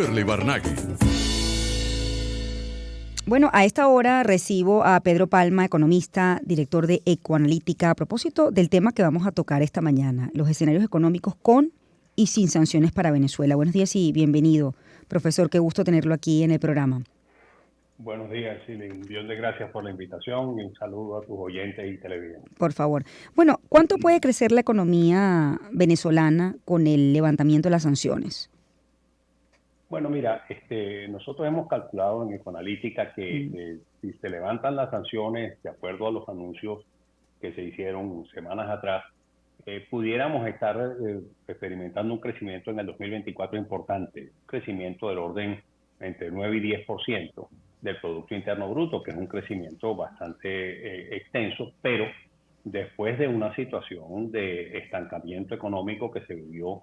Shirley Barnaghi. Bueno, a esta hora recibo a Pedro Palma, economista, director de Ecoanalítica, a propósito del tema que vamos a tocar esta mañana, los escenarios económicos con y sin sanciones para Venezuela. Buenos días y bienvenido, profesor, qué gusto tenerlo aquí en el programa. Buenos días, Silvia. Un millón de gracias por la invitación y un saludo a tus oyentes y televidentes. Por favor. Bueno, ¿cuánto puede crecer la economía venezolana con el levantamiento de las sanciones? Bueno, mira, nosotros hemos calculado en Ecoanalítica que si se levantan las sanciones de acuerdo a los anuncios que se hicieron semanas atrás, pudiéramos estar experimentando un crecimiento en el 2024 importante, un crecimiento del orden entre 9 y 10% del Producto Interno Bruto, que es un crecimiento bastante extenso, pero después de una situación de estancamiento económico que se vivió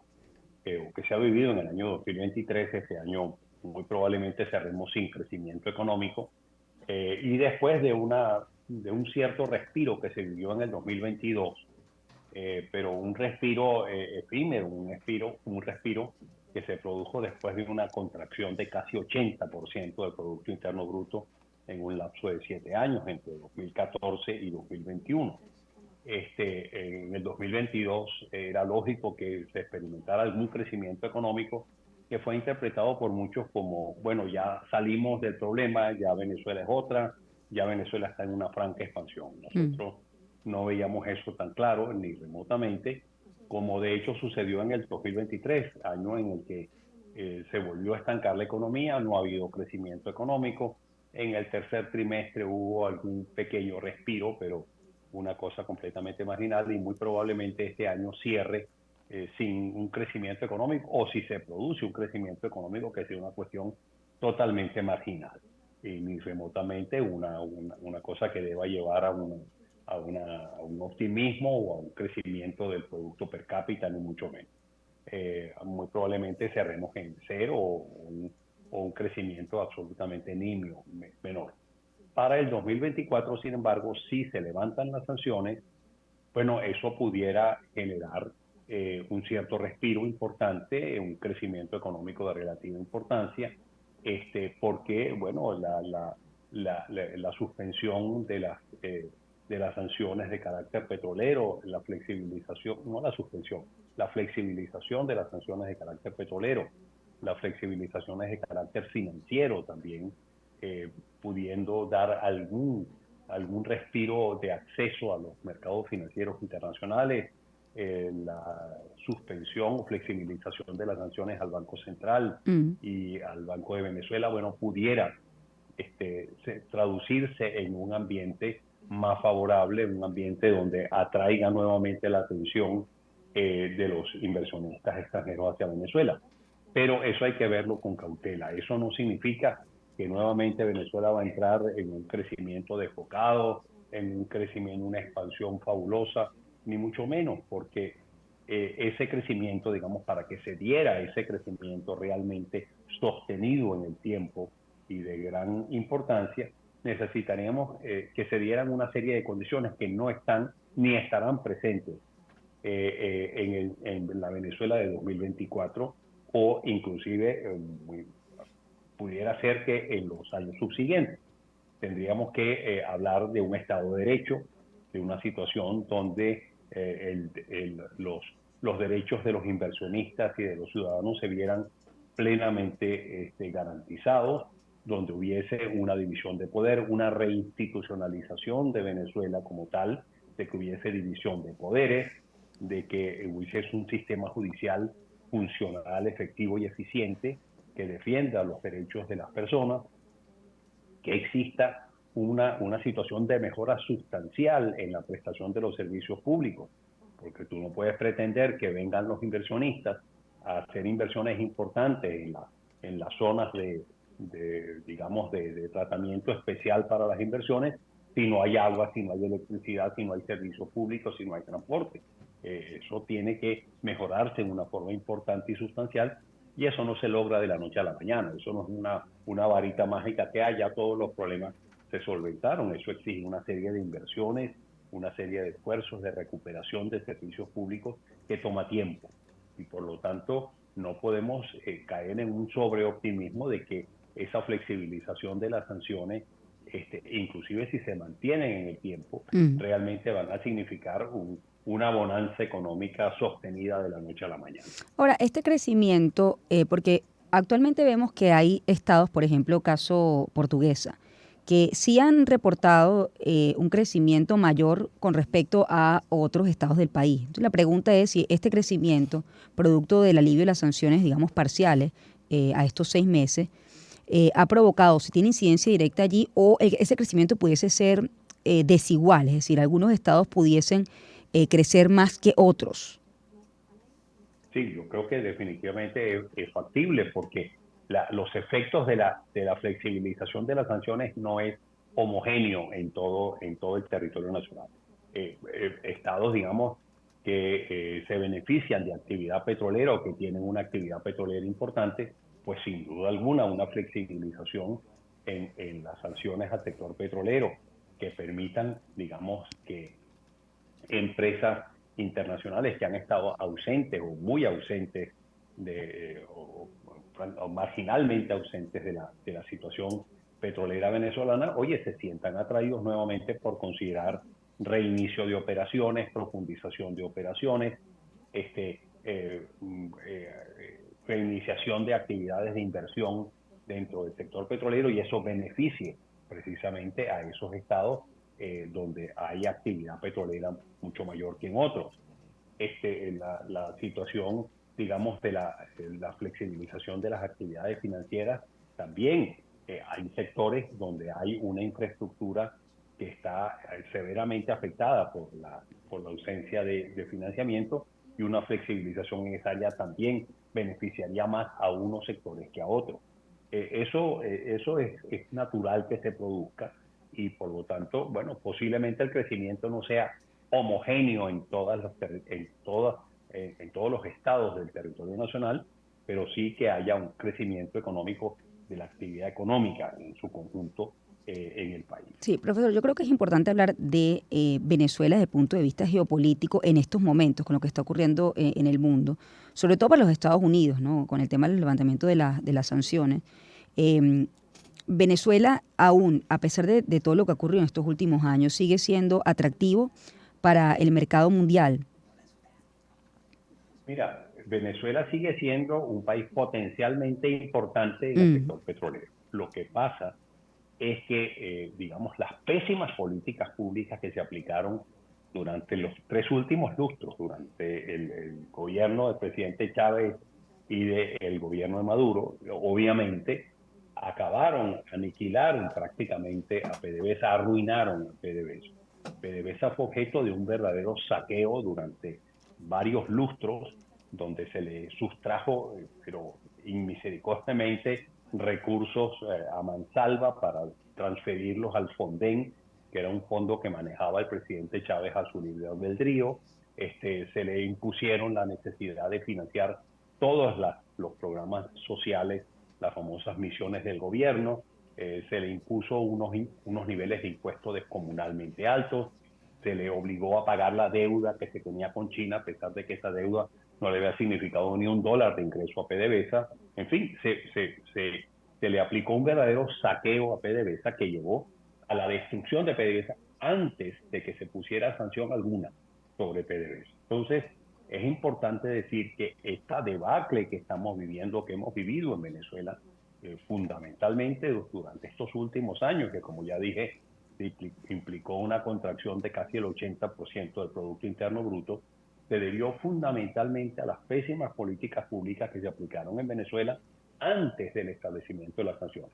o que se ha vivido en el año 2023, ese año muy probablemente cerremos sin crecimiento económico, y después de un cierto respiro que se vivió en el 2022, pero un respiro efímero, un respiro que se produjo después de una contracción de casi 80% del Producto Interno Bruto en un lapso de 7 años, entre 2014 y 2021. En el 2022 era lógico que se experimentara algún crecimiento económico que fue interpretado por muchos como, bueno, ya salimos del problema, ya Venezuela es otra, ya Venezuela está en una franca expansión. Nosotros no veíamos eso tan claro ni remotamente, como de hecho sucedió en el 2023, año en el que se volvió a estancar la economía, no ha habido crecimiento económico. En el tercer trimestre hubo algún pequeño respiro, pero una cosa completamente marginal, y muy probablemente este año cierre sin un crecimiento económico, o si se produce un crecimiento económico que sea una cuestión totalmente marginal y ni remotamente una cosa que deba llevar a un optimismo o a un crecimiento del producto per cápita, ni mucho menos. Muy probablemente cerremos en cero o un crecimiento absolutamente nimio, menor. Para el 2024, sin embargo, si se levantan las sanciones, bueno, eso pudiera generar un cierto respiro importante, un crecimiento económico de relativa importancia, porque, bueno, la suspensión de las sanciones de carácter petrolero, la flexibilización, no la suspensión, la flexibilización de las sanciones de carácter petrolero, las flexibilizaciones de carácter financiero también, pudiendo dar algún respiro de acceso a los mercados financieros internacionales, la suspensión o flexibilización de las sanciones al Banco Central y al Banco de Venezuela, bueno, pudiera traducirse en un ambiente más favorable, un ambiente donde atraiga nuevamente la atención de los inversionistas extranjeros hacia Venezuela. Pero eso hay que verlo con cautela. Eso no significa que nuevamente Venezuela va a entrar en un crecimiento desbocado, en un crecimiento, una expansión fabulosa, ni mucho menos, porque ese crecimiento, digamos, para que se diera ese crecimiento realmente sostenido en el tiempo y de gran importancia, necesitaríamos que se dieran una serie de condiciones que no están ni estarán presentes en la Venezuela de 2024, o inclusive pudiera ser que en los años subsiguientes. Tendríamos que hablar de un Estado de Derecho, de una situación donde los derechos de los inversionistas y de los ciudadanos se vieran plenamente garantizados, donde hubiese una división de poder, una reinstitucionalización de Venezuela como tal, de que hubiese división de poderes, de que hubiese un sistema judicial funcional, efectivo y eficiente, que defienda los derechos de las personas, que exista una situación de mejora sustancial en la prestación de los servicios públicos, porque tú no puedes pretender que vengan los inversionistas a hacer inversiones importantes en las zonas digamos, de tratamiento especial para las inversiones, si no hay agua, si no hay electricidad, si no hay servicios públicos, si no hay transporte. Eso tiene que mejorarse en una forma importante y sustancial, y eso no se logra de la noche a la mañana. Eso no es una varita mágica que haya todos los problemas se solventaron. Eso exige una serie de inversiones, una serie de esfuerzos de recuperación de servicios públicos que toma tiempo. Y por lo tanto, no podemos caer en un sobreoptimismo de que esa flexibilización de las sanciones, inclusive si se mantienen en el tiempo, realmente van a significar una bonanza económica sostenida de la noche a la mañana. Ahora, este crecimiento, porque actualmente vemos que hay estados, por ejemplo, caso Portuguesa, que sí han reportado un crecimiento mayor con respecto a otros estados del país. Entonces, la pregunta es si este crecimiento, producto del alivio de las sanciones, digamos, parciales a estos 6 meses, ha provocado, si tiene incidencia directa allí, o ese crecimiento pudiese ser desigual, es decir, algunos estados pudiesen crecer más que otros. Sí, yo creo que definitivamente es factible porque los efectos de la flexibilización de las sanciones no es homogéneo en todo el territorio nacional. Estados, digamos, que se benefician de actividad petrolera o que tienen una actividad petrolera importante, pues sin duda alguna una flexibilización en las sanciones al sector petrolero que permitan, digamos, que empresas internacionales que han estado ausentes o muy ausentes o marginalmente ausentes de la situación petrolera venezolana, oye, se sientan atraídos nuevamente por considerar reinicio de operaciones, profundización de operaciones, reiniciación de actividades de inversión dentro del sector petrolero, y eso beneficie precisamente a esos estados donde hay actividad petrolera mucho mayor que en otros. La situación, digamos, de la flexibilización de las actividades financieras también. Hay sectores donde hay una infraestructura que está severamente afectada por la ausencia de financiamiento, y una flexibilización en esa área también beneficiaría más a unos sectores que a otros. Eso es natural que se produzca, y por lo tanto, bueno, posiblemente el crecimiento no sea homogéneo en todos los estados del territorio nacional, pero sí que haya un crecimiento económico de la actividad económica en su conjunto en el país. Sí, profesor, yo creo que es importante hablar de Venezuela desde el punto de vista geopolítico en estos momentos, con lo que está ocurriendo en el mundo, sobre todo para los Estados Unidos, ¿no? Con el tema del levantamiento de las sanciones. Venezuela aún, a pesar de todo lo que ha ocurrido en estos últimos años, sigue siendo atractivo para el mercado mundial. Mira, Venezuela sigue siendo un país potencialmente importante en el sector petrolero. Lo que pasa es que, digamos, las pésimas políticas públicas que se aplicaron durante los 3 últimos lustros, durante el gobierno del presidente Chávez y del gobierno de Maduro, obviamente aniquilaron prácticamente a PDVSA, arruinaron a PDVSA. PDVSA fue objeto de un verdadero saqueo durante varios lustros, donde se le sustrajo, pero inmisericordiamente, recursos a mansalva para transferirlos al Fonden, que era un fondo que manejaba el presidente Chávez a su libre albedrío. Se le impusieron la necesidad de financiar todos los programas sociales, las famosas misiones del gobierno. Se le impuso unos niveles de impuestos descomunalmente altos. Se le obligó a pagar la deuda que se tenía con China, a pesar de que esa deuda no le había significado ni $1 de ingreso a PDVSA. En fin, se le aplicó un verdadero saqueo a PDVSA que llevó a la destrucción de PDVSA antes de que se pusiera sanción alguna sobre PDVSA. Entonces, es importante decir que esta debacle que estamos viviendo, que hemos vivido en Venezuela, fundamentalmente durante estos últimos años, que como ya dije, implicó una contracción de casi el 80% del Producto Interno Bruto, se debió fundamentalmente a las pésimas políticas públicas que se aplicaron en Venezuela antes del establecimiento de las sanciones.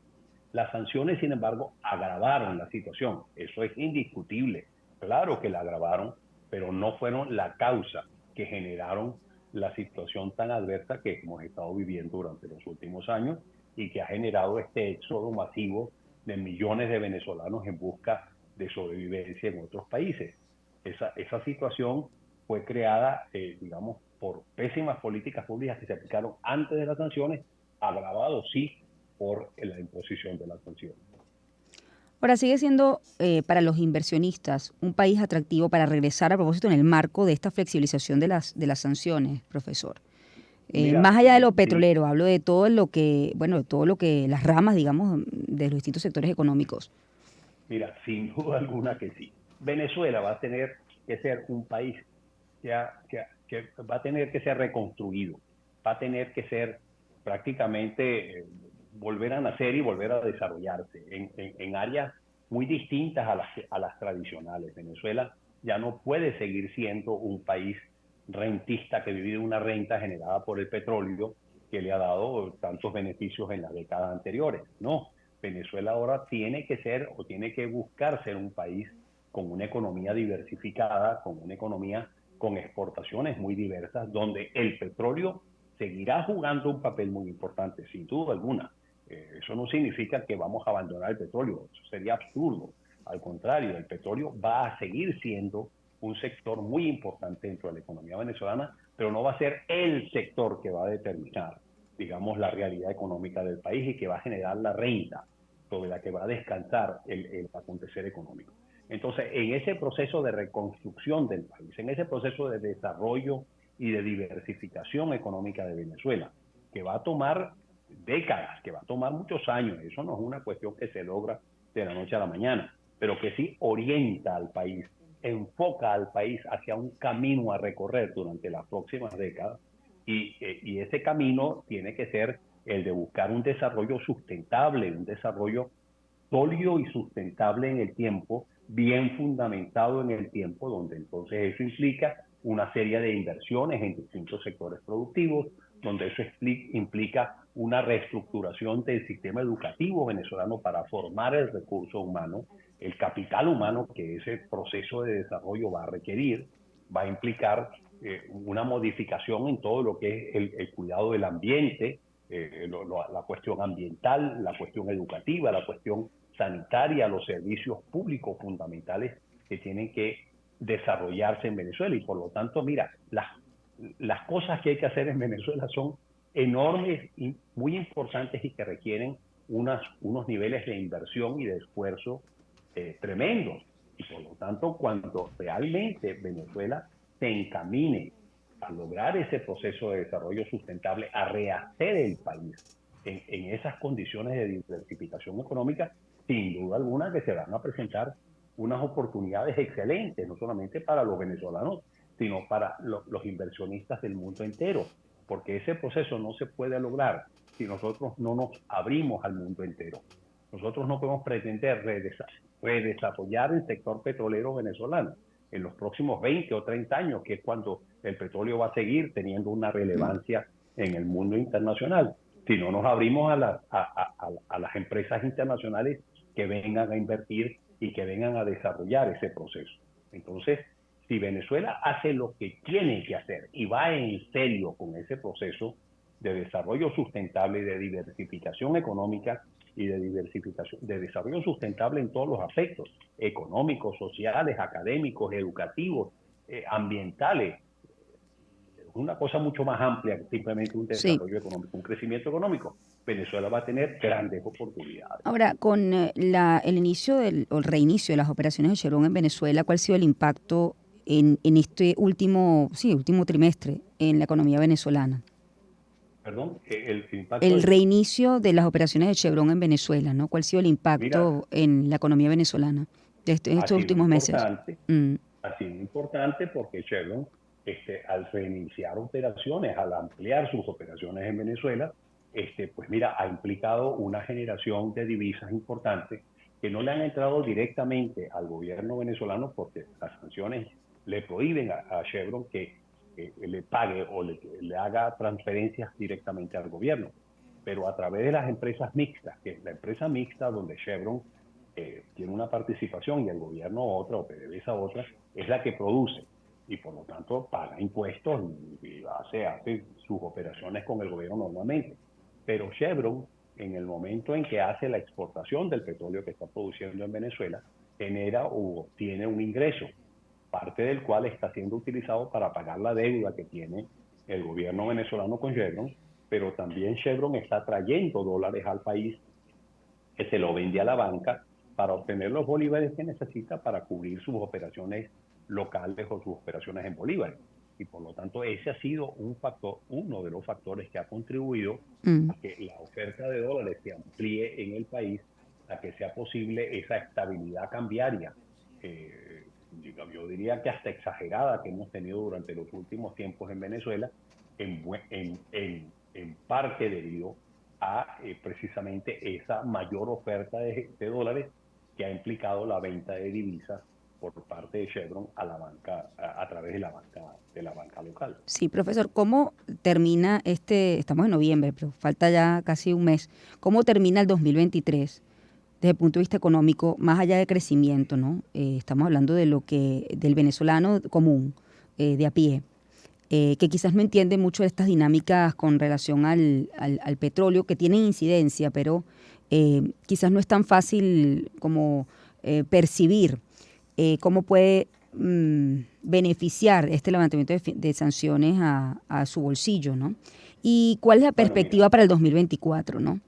Las sanciones, sin embargo, agravaron la situación. Eso es indiscutible. Claro que la agravaron, pero no fueron la causa que generaron la situación tan adversa que hemos estado viviendo durante los últimos años, y que ha generado este éxodo masivo de millones de venezolanos en busca de sobrevivencia en otros países. Esa situación fue creada, digamos, por pésimas políticas públicas que se aplicaron antes de las sanciones, agravado sí por la imposición de las sanciones. Ahora, sigue siendo para los inversionistas un país atractivo para regresar, a propósito, en el marco de esta flexibilización de las sanciones, profesor. Mira, Más allá de lo sí, petrolero, hablo de todo lo que, bueno, todo lo que, las ramas, digamos, de los distintos sectores económicos. mira, sin duda alguna que sí. Venezuela va a tener que ser un país que va a tener que ser reconstruido, va a tener que ser prácticamente volver a nacer y volver a desarrollarse en áreas muy distintas a las tradicionales. Venezuela ya no puede seguir siendo un país rentista que vive de una renta generada por el petróleo que le ha dado tantos beneficios en las décadas anteriores. No, Venezuela ahora tiene que ser o tiene que buscar ser un país con una economía diversificada, con una economía con exportaciones muy diversas, donde el petróleo seguirá jugando un papel muy importante, sin duda alguna. Eso no significa que vamos a abandonar el petróleo, eso sería absurdo. Al contrario, el petróleo va a seguir siendo un sector muy importante dentro de la economía venezolana, pero no va a ser el sector que va a determinar, digamos, la realidad económica del país y que va a generar la renta sobre la que va a descansar el acontecer económico. Entonces, en ese proceso de reconstrucción del país, en ese proceso de desarrollo y de diversificación económica de Venezuela, que va a tomar décadas, que va a tomar muchos años, eso no es una cuestión que se logra de la noche a la mañana, pero que sí orienta al país, enfoca al país hacia un camino a recorrer durante las próximas décadas y ese camino tiene que ser el de buscar un desarrollo sustentable, un desarrollo sólido y sustentable en el tiempo, bien fundamentado en el tiempo, donde entonces eso implica una serie de inversiones en distintos sectores productivos, donde eso implica una reestructuración del sistema educativo venezolano para formar el recurso humano, el capital humano que ese proceso de desarrollo va a requerir, va a implicar una modificación en todo lo que es el cuidado del ambiente, la cuestión ambiental, la cuestión educativa, la cuestión sanitaria, los servicios públicos fundamentales que tienen que desarrollarse en Venezuela. Y por lo tanto, mira, las cosas que hay que hacer en Venezuela son enormes y muy importantes y que requieren unos niveles de inversión y de esfuerzo tremendos. Y por lo tanto, cuando realmente Venezuela se encamine a lograr ese proceso de desarrollo sustentable, a rehacer el país en esas condiciones de diversificación económica, sin duda alguna que se van a presentar unas oportunidades excelentes, no solamente para los venezolanos, sino para los inversionistas del mundo entero, porque ese proceso no se puede lograr si nosotros no nos abrimos al mundo entero. Nosotros no podemos pretender redesarrollar el sector petrolero venezolano en los próximos 20 o 30 años, que es cuando el petróleo va a seguir teniendo una relevancia en el mundo internacional. Si no nos abrimos a las empresas internacionales que vengan a invertir y que vengan a desarrollar ese proceso. Entonces, si Venezuela hace lo que tiene que hacer y va en serio con ese proceso de desarrollo sustentable y de diversificación económica y de desarrollo sustentable en todos los aspectos, económicos, sociales, académicos, educativos, ambientales, una cosa mucho más amplia que simplemente un Sí. desarrollo económico, un crecimiento económico. Venezuela va a tener grandes oportunidades. Ahora, con el inicio o el reinicio de las operaciones de Chevron en Venezuela, ¿cuál ha sido el impacto en este último, sí, último trimestre en la economía venezolana? Perdón, el impacto El de qué. reinicio de las operaciones de Chevron en Venezuela, ¿no? ¿Cuál ha sido el Mira, impacto en la economía venezolana de ha estos sido últimos meses? importante, Mm, ha sido importante porque Chevron, al reiniciar operaciones, al ampliar sus operaciones en Venezuela, pues mira, ha implicado una generación de divisas importantes que no le han entrado directamente al gobierno venezolano porque las sanciones le prohíben a Chevron que le pague o le haga transferencias directamente al gobierno. Pero a través de las empresas mixtas, que es la empresa mixta donde Chevron tiene una participación y el gobierno otra o PDVSA otra, es la que produce y por lo tanto paga impuestos y hace sus operaciones con el gobierno normalmente. Pero Chevron, en el momento en que hace la exportación del petróleo que está produciendo en Venezuela, genera o tiene un ingreso, parte del cual está siendo utilizado para pagar la deuda que tiene el gobierno venezolano con Chevron, pero también Chevron está trayendo dólares al país que se lo vende a la banca para obtener los bolívares que necesita para cubrir sus operaciones locales o sus operaciones en bolívares. Y por lo tanto, ese ha sido un factor, uno de los factores que ha contribuido Mm. a que la oferta de dólares se amplíe en el país, a que sea posible esa estabilidad cambiaria, yo diría que hasta exagerada, que hemos tenido durante los últimos tiempos en Venezuela, en parte debido a precisamente esa mayor oferta de dólares que ha implicado la venta de divisas por parte de Chevron a la banca, a través de la banca local. Sí, profesor, ¿cómo termina estamos en noviembre, pero falta ya casi un mes, cómo termina el 2023 desde el punto de vista económico, más allá de crecimiento, ¿no? Estamos hablando de del venezolano común, de a pie, que quizás no entiende mucho de estas dinámicas con relación al petróleo, que tienen incidencia, pero quizás no es tan fácil como percibir cómo puede beneficiar este levantamiento de sanciones a su bolsillo, ¿no? ¿Y cuál es la Bueno, perspectiva para el 2024, ¿no?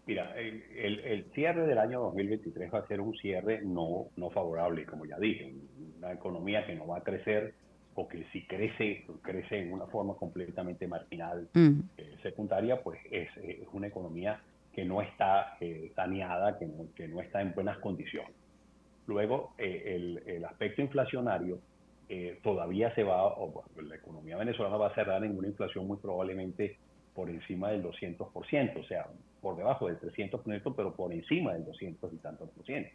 mira, el cierre del año 2023 va a ser un cierre no favorable, como ya dije, una economía que no va a crecer o que si crece, crece en una forma completamente marginal, Mm. secundaria, pues es una economía que no está saneada, que no está en buenas condiciones. Luego, el aspecto inflacionario todavía se va, o la economía venezolana va a cerrar en una inflación muy probablemente por encima del 200%, o sea, por debajo del 300%, pero por encima del 200 y tantos por ciento.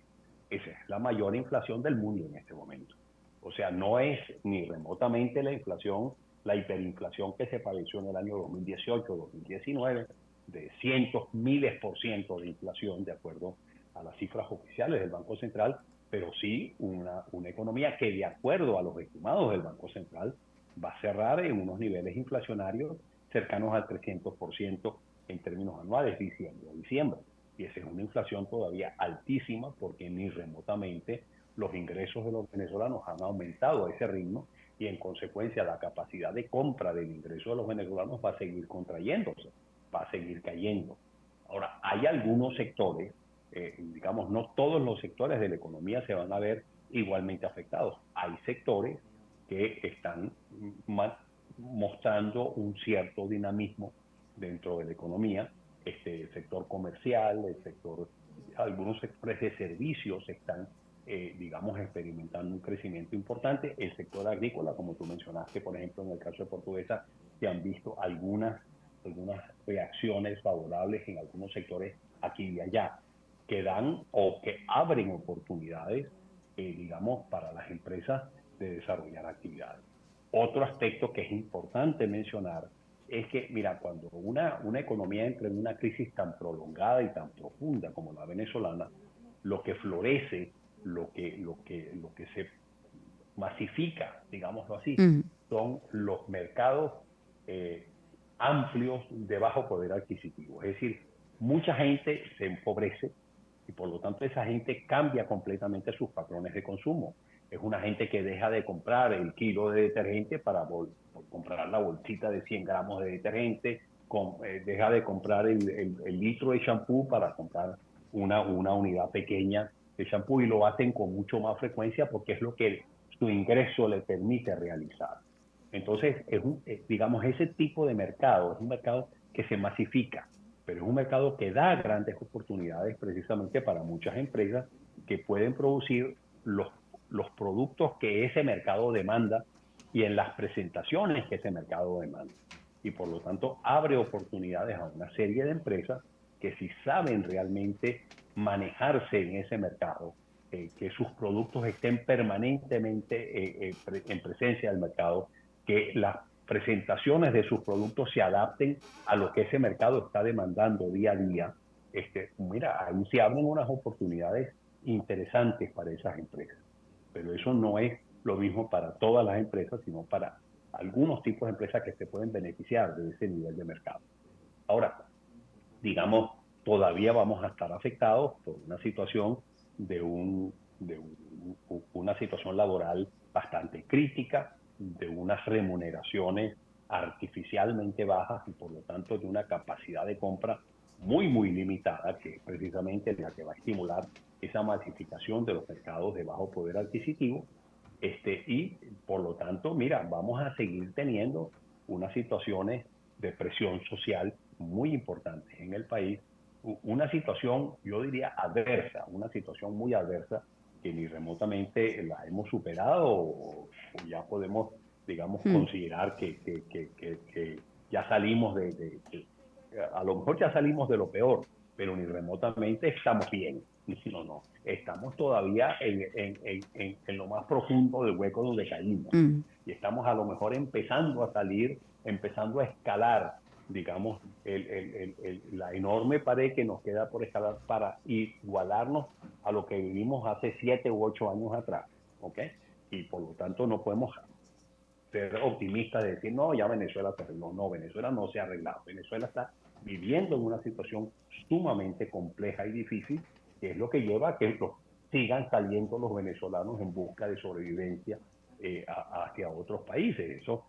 Esa es la mayor inflación del mundo en este momento. O sea, no es ni remotamente la inflación, la hiperinflación que se padeció en el año 2018-2019, de cientos, miles por ciento de inflación, de acuerdo a las cifras oficiales del Banco Central, pero sí una economía que, de acuerdo a los estimados del Banco Central, va a cerrar en unos niveles inflacionarios cercanos al 300% en términos anuales, diciembre a diciembre. Y esa es una inflación todavía altísima porque ni remotamente los ingresos de los venezolanos han aumentado a ese ritmo y en consecuencia la capacidad de compra del ingreso de los venezolanos va a seguir contrayéndose, va a seguir cayendo. Ahora, hay algunos sectores, digamos, no todos los sectores de la economía se van a ver igualmente afectados. Hay sectores que están mostrando un cierto dinamismo dentro de la economía. El sector comercial, algunos sectores de servicios están, digamos, experimentando un crecimiento importante. El sector agrícola, como tú mencionaste, por ejemplo, en el caso de Portuguesa, se han visto algunas reacciones favorables en algunos sectores aquí y allá, que dan o que abren oportunidades, digamos, para las empresas de desarrollar actividades. Otro aspecto que es importante mencionar es que, mira, cuando una economía entra en una crisis tan prolongada y tan profunda como la venezolana, lo que florece, lo que se masifica, digámoslo así, Mm. son los mercados eh, amplios de bajo poder adquisitivo. Es decir, mucha gente se empobrece y por lo tanto esa gente cambia completamente sus patrones de consumo. Es una gente que deja de comprar el kilo de detergente para comprar la bolsita de 100 gramos de detergente, deja de comprar el litro de champú para comprar una unidad pequeña de champú y lo hacen con mucho más frecuencia porque es lo que su ingreso le permite realizar. Entonces, digamos, ese tipo de mercado es un mercado que se masifica, pero es un mercado que da grandes oportunidades precisamente para muchas empresas que pueden producir los productos que ese mercado demanda y en las presentaciones que ese mercado demanda. Y por lo tanto abre oportunidades a una serie de empresas que si saben realmente manejarse en ese mercado, que sus productos estén permanentemente en presencia del mercado, que las presentaciones de sus productos se adapten a lo que ese mercado está demandando día a día. Mira, ahí se abren unas oportunidades interesantes para esas empresas. Pero eso no es lo mismo para todas las empresas, sino para algunos tipos de empresas que se pueden beneficiar de ese nivel de mercado. Ahora, digamos, todavía vamos a estar afectados por una situación una situación laboral bastante crítica, de unas remuneraciones artificialmente bajas y por lo tanto de una capacidad de compra muy limitada, que es precisamente la que va a estimular esa masificación de los mercados de bajo poder adquisitivo. Y por lo tanto, mira, vamos a seguir teniendo unas situaciones de presión social muy importantes en el país, una situación, yo diría, adversa, una situación muy adversa que ni remotamente la hemos superado o ya podemos, digamos, Mm, considerar que ya salimos a lo mejor ya salimos de lo peor, pero ni remotamente estamos bien. No, no, estamos todavía en lo más profundo del hueco donde caímos. mm. Y estamos a lo mejor empezando a salir, empezando a escalar, digamos, la enorme pared que nos queda por escalar para igualarnos a lo que vivimos hace 7 u 8 años atrás. ¿Ok? Y por lo tanto no podemos ser optimistas de decir, no, ya Venezuela se arregló. No, Venezuela no se ha arreglado. Venezuela está viviendo en una situación sumamente compleja y difícil, que es lo que lleva a que sigan saliendo los venezolanos en busca de sobrevivencia hacia otros países. Eso,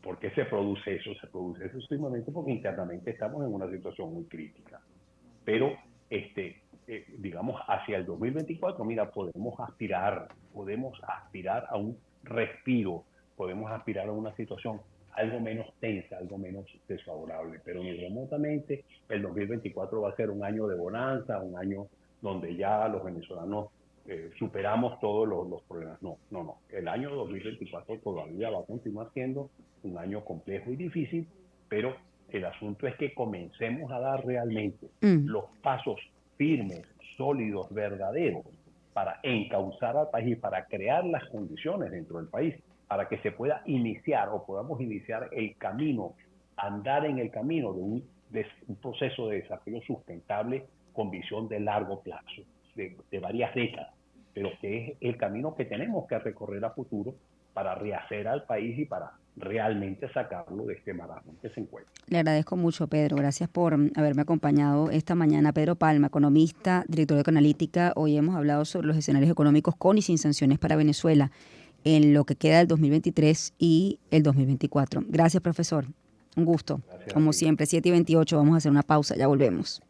¿por qué se produce eso? Se produce eso simplemente porque internamente estamos en una situación muy crítica. Pero, digamos, hacia el 2024, mira, podemos aspirar a un respiro, podemos aspirar a una situación algo menos tensa, algo menos desfavorable, pero ni remotamente el 2024 va a ser un año de bonanza, un año donde ya los venezolanos superamos todos los problemas. No, no, no. El año 2024 todavía va a continuar siendo un año complejo y difícil, pero el asunto es que comencemos a dar realmente Mm. los pasos firmes, sólidos, verdaderos, para encauzar al país y para crear las condiciones dentro del país, para que se pueda iniciar o podamos iniciar el camino, andar en el camino de un proceso de desarrollo sustentable con visión de largo plazo, de varias décadas, pero que es el camino que tenemos que recorrer a futuro para rehacer al país y para realmente sacarlo de este marasmo en que se encuentra. Le agradezco mucho, Pedro. Gracias por haberme acompañado esta mañana. Pedro Palma, economista, director de Ecoanalítica. Hoy hemos hablado sobre los escenarios económicos con y sin sanciones para Venezuela en lo que queda del 2023 y el 2024. Gracias, profesor. Un gusto. Gracias a Como ti. siempre, 7:28. Vamos a hacer una pausa. Ya volvemos.